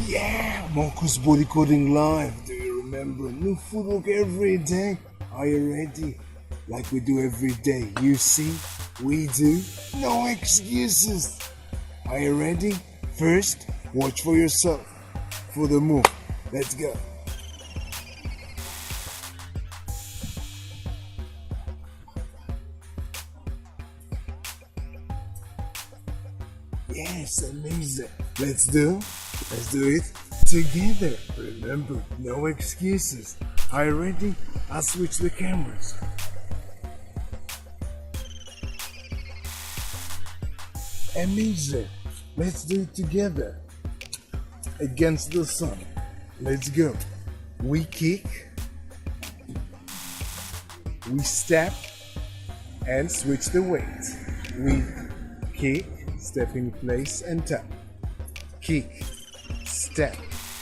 Yeah, Marcus Bodycoding Live. Do you remember? New footwork every day. Are you ready? Like we do every day. You see, we do. No excuses. Are you ready? First, watch for yourself. For the move. Let's go. Yes, amazing. Let's do it together. Remember, no excuses. Are you ready? I'll switch the cameras. Amazing. Let's do it together. Against the sun. Let's go. We kick, we step, and switch the weight. We kick, step in place and tap. Kick, step,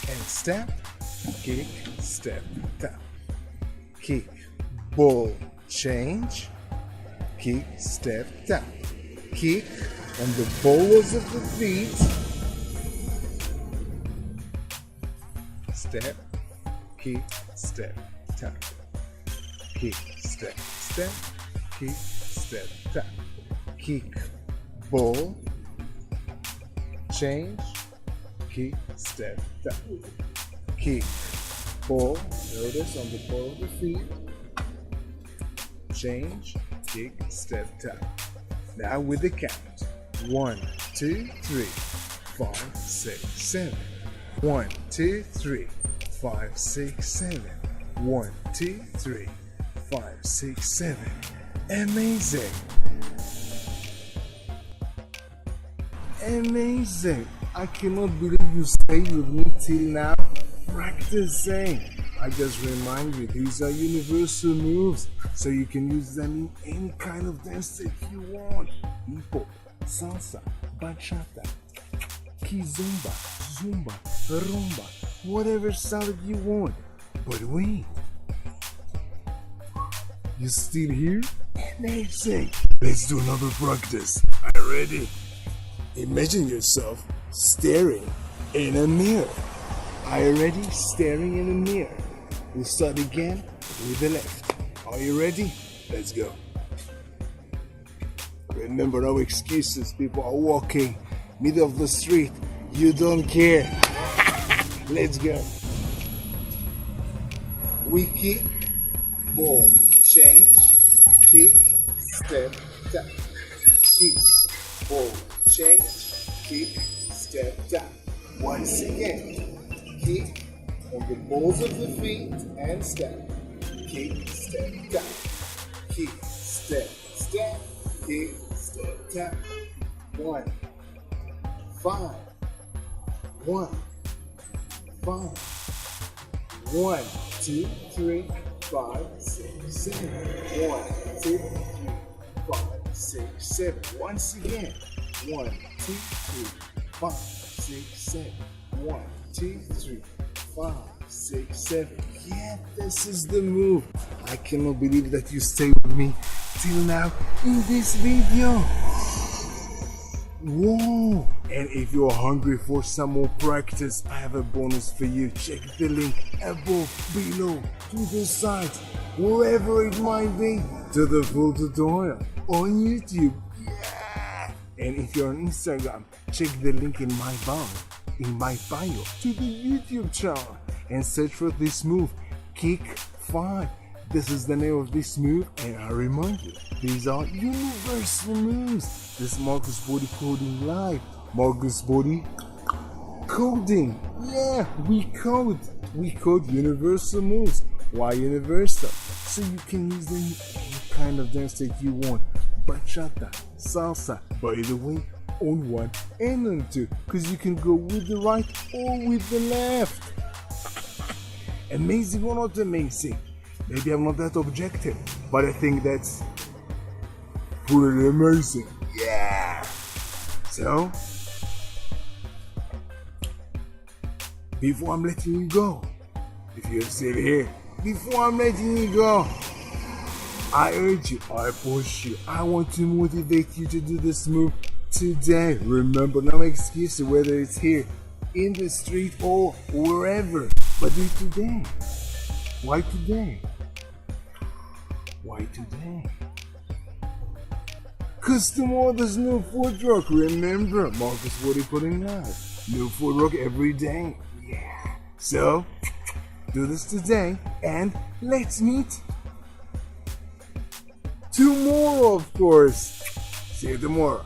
and step. Kick, step, tap. Kick, ball, change. Kick, step, tap. Kick on the balls of the feet. Step, kick, step, tap. Kick, step, step. Kick, step, tap. Kick, ball, change, kick, step, tap. Kick, ball, notice on the ball of the feet. Change, kick, step, tap. Now with the count. 1, 2, 3, 5, 6, 7. 1, 2, 3, 5, 6, 7. 1, 2, 3, 5, 6, 7. Amazing. Amazing. I cannot believe you stayed with me till now practicing. I just remind you, these are universal moves, so you can use them in any kind of dance that you want. Hip-hop, salsa, bachata, Kizomba, Zumba, rumba, whatever style that you want. But wait, you still here? Amazing. Let's do another practice. Are you ready? Imagine yourself staring in a mirror. Are you ready? Staring in a mirror. We'll start again with the left. Are you ready? Let's go. Remember, no excuses. People are walking middle of the street. You don't care. Let's go. We kick, ball, change, kick, step, tap. Kick, ball, change, kick, step, tap. Once again, kick on the balls of the feet and step. Kick, step, tap. Kick, step, step. Kick, step, tap. 1, 5. 1, 5. 1, 2, 3, 5, 6, 7. 1, 2, 3, 5, 6, 7. Once again. 1, 2, 3, 5, 6, 7. 1, 2, 3, 5, 6, 7. Yeah, this is the move. I cannot believe that you stayed with me till now in this video. Whoa! And if you're hungry for some more practice, I have a bonus for you. Check the link above, below, to the side, wherever it might be, to the full tutorial on YouTube. Yeah! And if you're on Instagram, check the link in my bio to the YouTube channel and search for this move, Kick 5. This is the name of this move, and I remind you, these are universal moves. This is Marcus Body Coding Live. Marcus Body Coding. Yeah, we code universal moves. Why universal? So you can use them in any kind of dance that you want. Bachata, salsa, by the way, on 1 and on 2, because you can go with the right or with the left. Amazing or not amazing? Maybe I'm not that objective, but I think that's pretty amazing. Yeah. So, before I'm letting you go, if you're still here, before I'm letting you go, I urge you, I push you, I want to motivate you to do this move today. Remember, no excuses, whether it's here in the street or wherever, but do it today. Why today? Why today? Cause tomorrow there's new footwork. Remember, Marcus, what are you putting out? New footwork every day. Yeah. So, do this today and let's meet tomorrow, of course. See you tomorrow.